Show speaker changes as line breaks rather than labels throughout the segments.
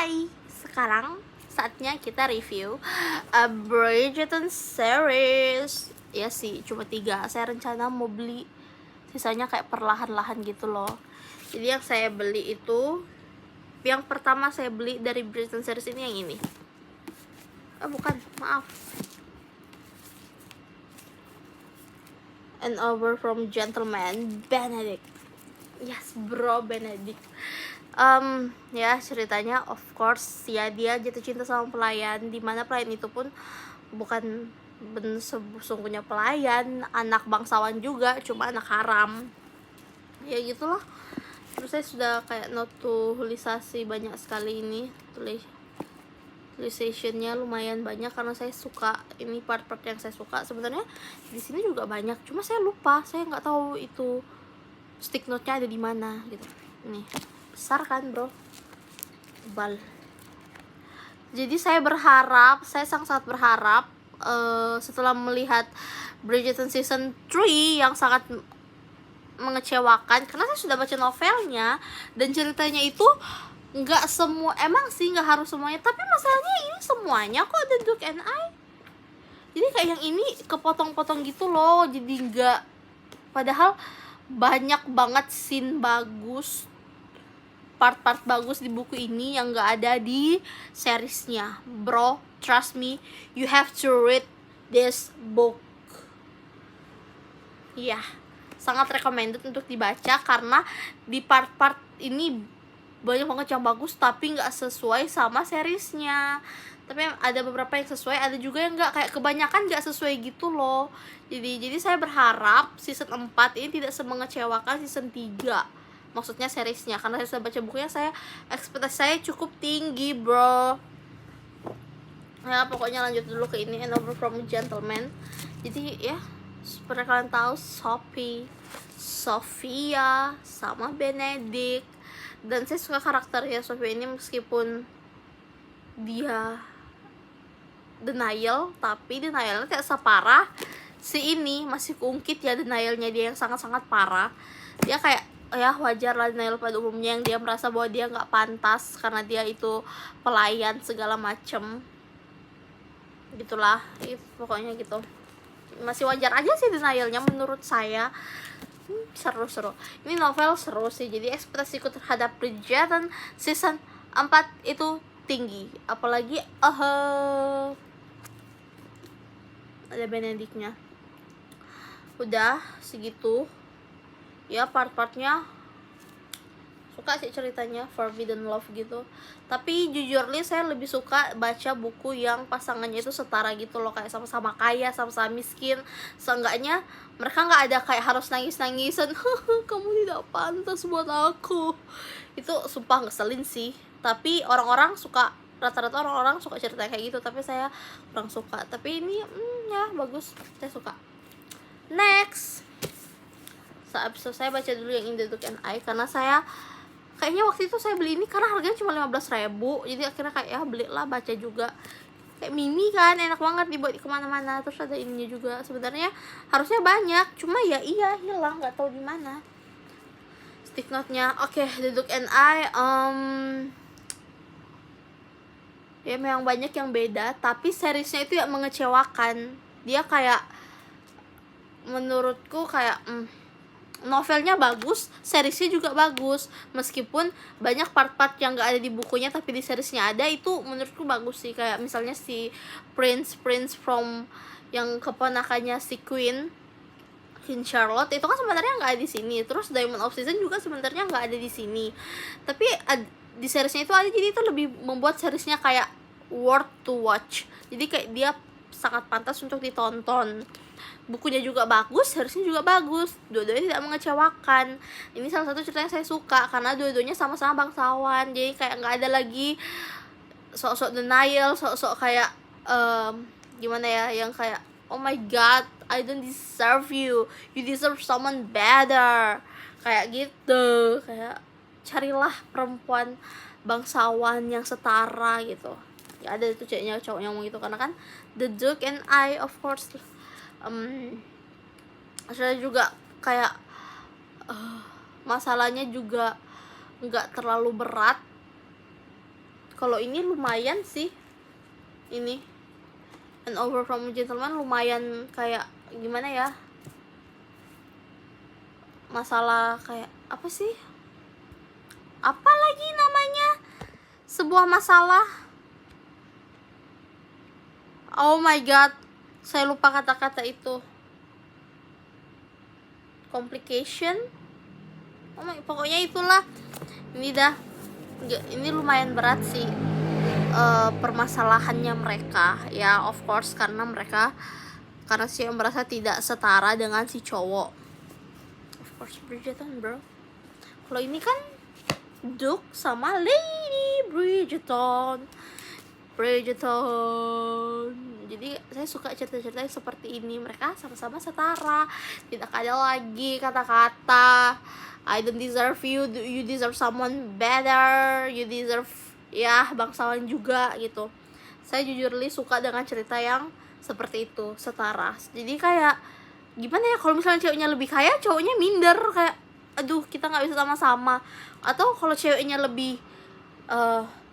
Hai, sekarang saatnya kita review a Bridgerton series. Ya sih, cuma 3. Saya rencana mau beli sisanya kayak perlahan-lahan gitu loh. Jadi yang saya beli itu, yang pertama saya beli dari Bridgerton series ini yang ini. Bukan, maaf. An Over from Gentleman Benedict. Yes, bro, Benedict. Ya ceritanya of course ya dia jatuh cinta sama pelayan, dimana pelayan itu pun bukan sesungguhnya pelayan, anak bangsawan juga, cuma anak haram ya gitulah. Terus saya sudah kayak notulisasi banyak sekali ini, tulisationnya lumayan banyak karena saya suka ini part-part yang saya suka. Sebenarnya di sini juga banyak, cuma saya lupa, saya nggak tahu itu stick note-nya ada di mana gitu. Nih besar kan bro, tebal. Jadi saya sangat berharap setelah melihat Bridgerton season 3 yang sangat mengecewakan, karena saya sudah baca novelnya dan ceritanya itu nggak semua, emang sih nggak harus semuanya, tapi masalahnya ini semuanya kok The Duke and I. Jadi kayak yang ini kepotong-potong gitu loh, jadi nggak, padahal banyak banget scene bagus, part-part bagus di buku ini yang gak ada di seriesnya. Bro, trust me, you have to read this book. Iya, sangat recommended untuk dibaca karena di part-part ini banyak banget yang bagus tapi gak sesuai sama seriesnya. Tapi ada beberapa yang sesuai, ada juga yang gak, kayak kebanyakan gak sesuai gitu loh. Jadi saya berharap season 4 ini tidak semengecewakan season 3. Maksudnya seriesnya, karena saya sudah baca bukunya, saya ekspektasi saya cukup tinggi bro. Ya pokoknya lanjut dulu ke ini, An Over from Gentleman. Jadi ya seperti kalian tahu, Sophia sama Benedict, dan saya suka karakternya Sophia ini meskipun dia denial, tapi denialnya tidak separah si ini, masih keungkit ya denialnya dia yang sangat-sangat parah. Dia kayak ya wajar lah denial pada umumnya, yang dia merasa bahwa dia nggak pantas karena dia itu pelayan segala macem gitulah. Pokoknya gitu, masih wajar aja sih denialnya menurut saya. Seru ini novel, seru sih. Jadi ekspektasiku terhadap Bridgerton season 4 itu tinggi, apalagi ada Benedictnya. Udah segitu ya, part-partnya suka sih ceritanya, Forbidden Love gitu. Tapi jujurly saya lebih suka baca buku yang pasangannya itu setara gitu loh, kayak sama-sama kaya, sama-sama miskin. Seenggaknya mereka nggak ada kayak harus nangis-nangisan kamu tidak pantas buat aku. Itu sumpah ngeselin sih. Tapi orang-orang suka, rata-rata orang-orang suka cerita kayak gitu, tapi saya kurang suka. Tapi ini ya bagus, saya suka. Next, episode saya baca dulu yang In the Duke and I, karena saya kayaknya waktu itu saya beli ini karena harganya cuma 15.000. Jadi akhirnya kayak ya belilah, baca juga. Kayak mini kan, enak banget dibuat kemana-mana. Terus ada ininya juga, sebenarnya harusnya banyak, cuma ya iya hilang, nggak tahu di mana stick note-nya. Oke, The Duke and I, ya memang banyak yang beda, tapi seriesnya itu yang mengecewakan. Dia kayak menurutku kayak novelnya bagus, seriesnya juga bagus, meskipun banyak part-part yang gak ada di bukunya tapi di seriesnya ada. Itu menurutku bagus sih. Kayak misalnya si Prince from yang keponakannya si Queen Charlotte, itu kan sebenarnya nggak ada di sini. Terus Diamond of Season juga sebenarnya nggak ada di sini, tapi di seriesnya itu ada. Jadi itu lebih membuat seriesnya kayak worth to watch. Jadi kayak dia sangat pantas untuk ditonton. Bukunya juga bagus, harusnya juga bagus, dua-duanya tidak mengecewakan. Ini salah satu cerita yang saya suka karena dua-duanya sama-sama bangsawan. Jadi kayak nggak ada lagi sok-sok denial, sok-sok kayak gimana ya, yang kayak oh my god, I don't deserve you, you deserve someone better, kayak gitu. Kayak carilah perempuan bangsawan yang setara gitu. Ya ada itu cowoknya ngomong gitu, karena kan The Duke and I of course. Saya juga kayak masalahnya juga nggak terlalu berat, Kalau ini lumayan sih, ini An Over from a Gentleman lumayan kayak gimana ya, masalah kayak apa sih, apa lagi namanya, sebuah masalah, oh my god, saya lupa kata-kata itu, complication, oh my, pokoknya itulah. Ini lumayan berat sih permasalahannya mereka ya, of course karena si yang merasa tidak setara dengan si cowok, of course Bridgerton bro. Kalau ini kan Duke sama Lady Bridgerton. Jadi saya suka cerita-cerita yang seperti ini, mereka sama-sama setara, tidak ada lagi kata-kata I don't deserve you, you deserve someone better, you deserve ya bangsawan juga gitu. Saya jujur suka dengan cerita yang seperti itu, setara. Jadi kayak gimana ya, kalau misalnya ceweknya lebih kaya, cowoknya minder, kayak aduh kita nggak bisa sama-sama. Atau kalau ceweknya lebih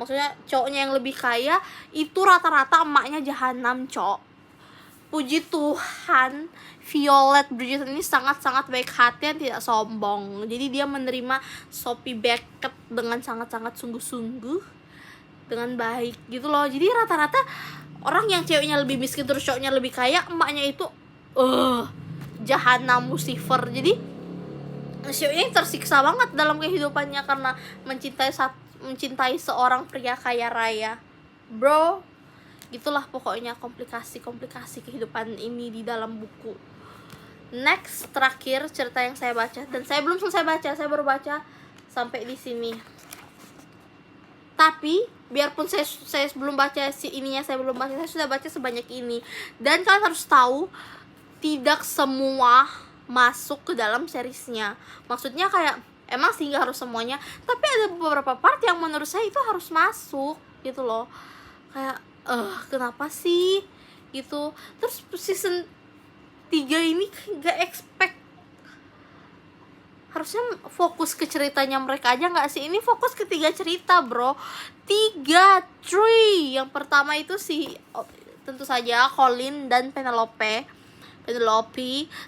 maksudnya cowoknya yang lebih kaya, itu rata-rata emaknya jahanam, cok. Puji Tuhan, Violet Bridgerton ini sangat-sangat baik hati dan tidak sombong. Jadi dia menerima Sophie Beckett dengan sangat-sangat sungguh-sungguh, dengan baik gitu loh. Jadi rata-rata orang yang ceweknya lebih miskin terus cowoknya lebih kaya, emaknya itu jahanam Lucifer. Jadi ceweknya tersiksa banget dalam kehidupannya karena mencintai seorang pria kaya raya, bro. Gitulah pokoknya komplikasi kehidupan ini di dalam buku. Next, terakhir cerita yang saya baca, dan saya belum selesai baca, saya baru baca sampai di sini. Tapi biarpun saya belum baca saya belum baca, saya sudah baca sebanyak ini. Dan kalian harus tahu, tidak semua masuk ke dalam seriesnya. Maksudnya kayak emang sih nggak harus semuanya, tapi ada beberapa part yang menurut saya itu harus masuk gitu loh. Kayak kenapa sih gitu. Terus season 3 ini gak expect, harusnya fokus ke ceritanya mereka aja nggak sih? Ini fokus ke 3 cerita bro, 3. Yang pertama itu tentu saja Colin dan Penelope,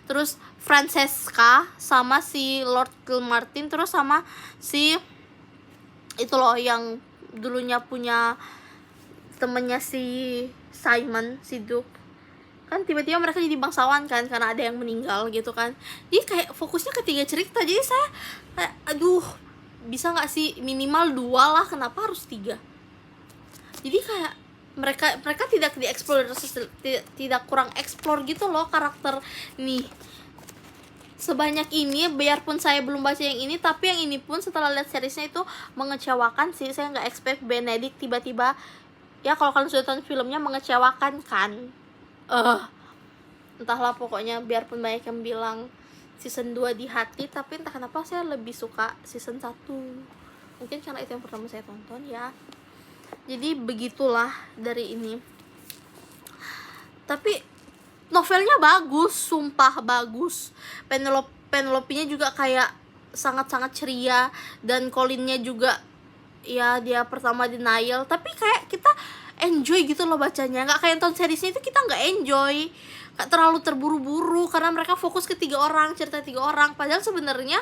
terus Francesca sama si Lord Gilmartin, terus sama si itu loh yang dulunya punya temennya si Simon, si Duke kan, tiba-tiba mereka jadi bangsawan kan karena ada yang meninggal gitu kan. Jadi kayak fokusnya ke 3 cerita. Jadi saya kayak aduh, bisa nggak sih minimal 2 lah, kenapa harus 3? Jadi kayak mereka tidak dieksplor, tidak kurang eksplor gitu loh karakter nih sebanyak ini. Biarpun saya belum baca yang ini, tapi yang ini pun setelah lihat seriesnya itu mengecewakan sih. Saya nggak expect Benedict tiba-tiba, ya kalau kalian sudah tonton filmnya, mengecewakan kan. Entahlah pokoknya, biarpun banyak yang bilang season 2 di hati, tapi entah kenapa saya lebih suka season 1. Mungkin karena itu yang pertama saya tonton ya. Jadi begitulah dari ini. Tapi novelnya bagus, sumpah bagus. Penelope-nya juga kayak sangat-sangat ceria, dan Colinnya juga ya dia pertama denial, tapi kayak kita enjoy gitu loh bacanya. Nggak kayak nonton seriesnya itu kita nggak enjoy, nggak terlalu terburu-buru karena mereka fokus ke 3 orang, cerita 3 orang. Padahal sebenarnya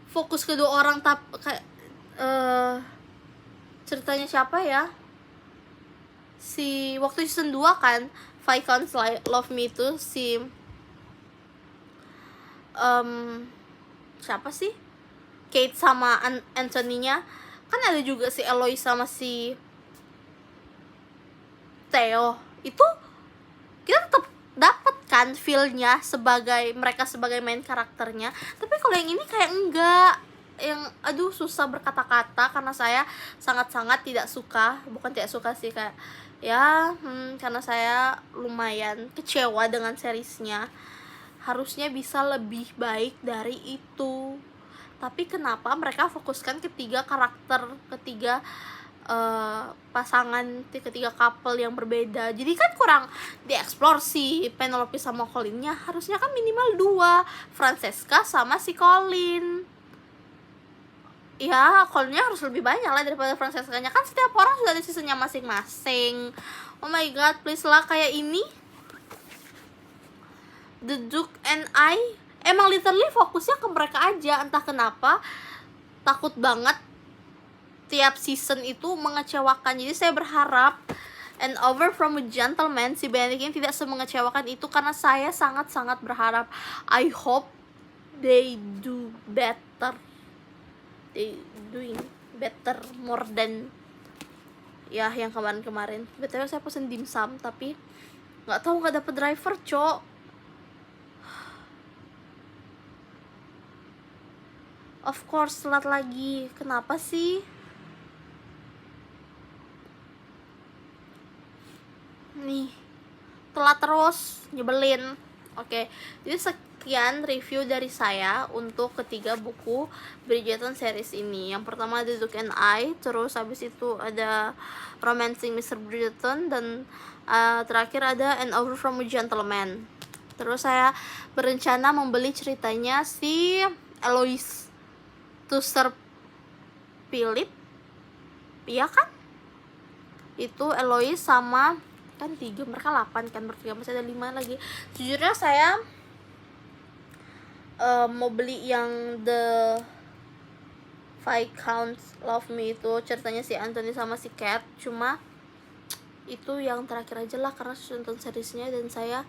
fokus ke 2 orang, tapi kayak ceritanya siapa ya, si waktu season 2 kan, Viscount Love Me itu si siapa sih, Kate sama Anthony-nya kan, ada juga si Eloise sama si Theo. Itu kita tetap dapat kan feel-nya mereka sebagai main karakternya. Tapi kalau yang ini kayak enggak, yang aduh susah berkata-kata karena saya sangat-sangat tidak suka, bukan tidak suka sih, kayak ya karena saya lumayan kecewa dengan seriesnya. Harusnya bisa lebih baik dari itu. Tapi kenapa mereka fokuskan ketiga karakter, ketiga pasangan, ketiga couple yang berbeda? Jadi kan kurang dieksplor si Penelope sama Colinnya. Harusnya kan minimal 2, Francesca sama si Colin. ya call-nya harus lebih banyak lah daripada Francesca-nya, kan setiap orang sudah ada seasonnya masing-masing. Oh my god, please lah, kayak ini The Duke and I emang literally fokusnya ke mereka aja, entah kenapa takut banget tiap season itu mengecewakan. Jadi saya berharap And Over from a Gentleman, si Benedict ini tidak semengecewakan itu, karena saya sangat-sangat berharap. I hope they do better, they doing better more than ya yang kemarin-kemarin. BTW saya pesen dimsum tapi nggak tahu, nggak dapet driver, cok. Of course telat lagi, kenapa sih? Nih telat terus, nyebelin. Oke, jadi sekian review dari saya untuk ketiga buku Bridgerton series ini. Yang pertama ada The Duke and I, terus habis itu ada Romancing Mr. Bridgerton, dan terakhir ada And Over from a Gentleman. Terus saya berencana membeli ceritanya si Eloise to Sir Philip, iya kan? Itu Eloise sama, kan 3, mereka 8 kan, bertiga masih ada 5 lagi. Jujurnya saya mau beli yang The Viscounts Love Me, itu ceritanya si Anthony sama si Cat, cuma itu yang terakhir aja lah karena sudah nonton seriesnya dan saya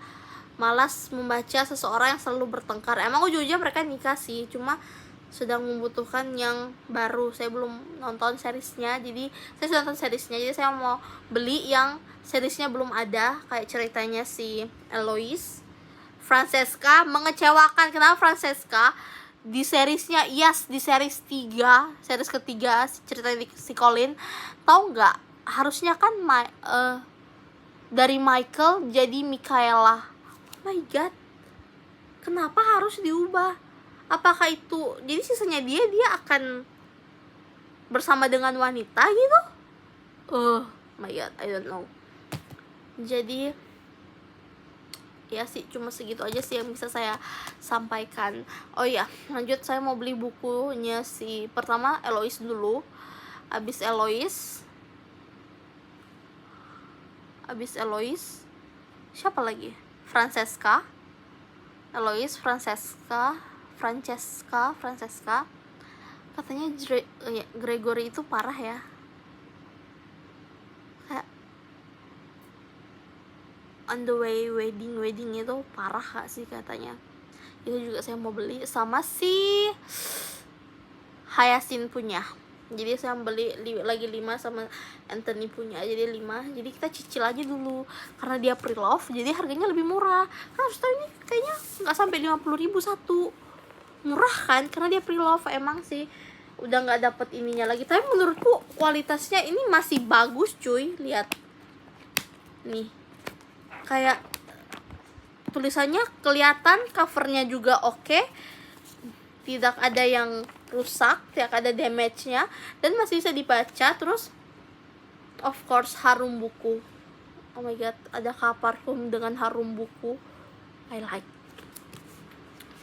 malas membaca seseorang yang selalu bertengkar. Emang ujung-ujungnya mereka nikah sih, cuma sedang membutuhkan yang baru. Saya belum nonton seriesnya, jadi saya sudah nonton seriesnya, jadi saya mau beli yang seriesnya belum ada, kayak ceritanya si Eloise. Francesca mengecewakan. Kenapa Francesca? Di seriesnya, yes, di series 3, series ketiga ceritanya si Colin, tahu nggak, harusnya kan dari Michael jadi Michaela. Oh my god, kenapa harus diubah? Apakah itu jadi sisanya dia akan bersama dengan wanita gitu? My god, I don't know. Jadi ya sih, cuma segitu aja sih yang bisa saya sampaikan. Oh iya, lanjut, saya mau beli bukunya si pertama Eloise dulu. Abis Eloise siapa lagi? Francesca, Eloise, Francesca. Katanya Gregory itu parah ya, kayak On the Way wedding itu parah gak sih katanya. Itu juga saya mau beli, sama si Hyacinth punya. Jadi saya beli lagi 5 sama Anthony punya, jadi 5. Jadi kita cicil aja dulu karena dia pre-love, jadi harganya lebih murah. Kan harus tahu ini kayaknya nggak sampai 50.000 satu. Murah kan karena dia pre-love. Emang sih udah nggak dapet ininya lagi, tapi menurutku kualitasnya ini masih bagus cuy. Lihat nih, kayak tulisannya kelihatan, covernya juga oke, tidak ada yang rusak, tidak ada damage-nya, dan masih bisa dibaca. Terus of course harum buku, oh my god, ada parfum dengan harum buku, I like.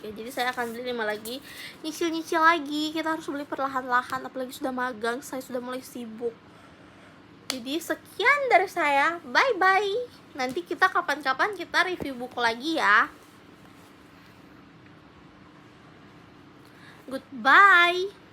Oke, jadi saya akan beli 5 lagi, nyicil lagi. Kita harus beli perlahan-lahan, apalagi sudah magang, saya sudah mulai sibuk. Jadi sekian dari saya, bye bye. Nanti kita kapan-kapan kita review buku lagi ya. Goodbye.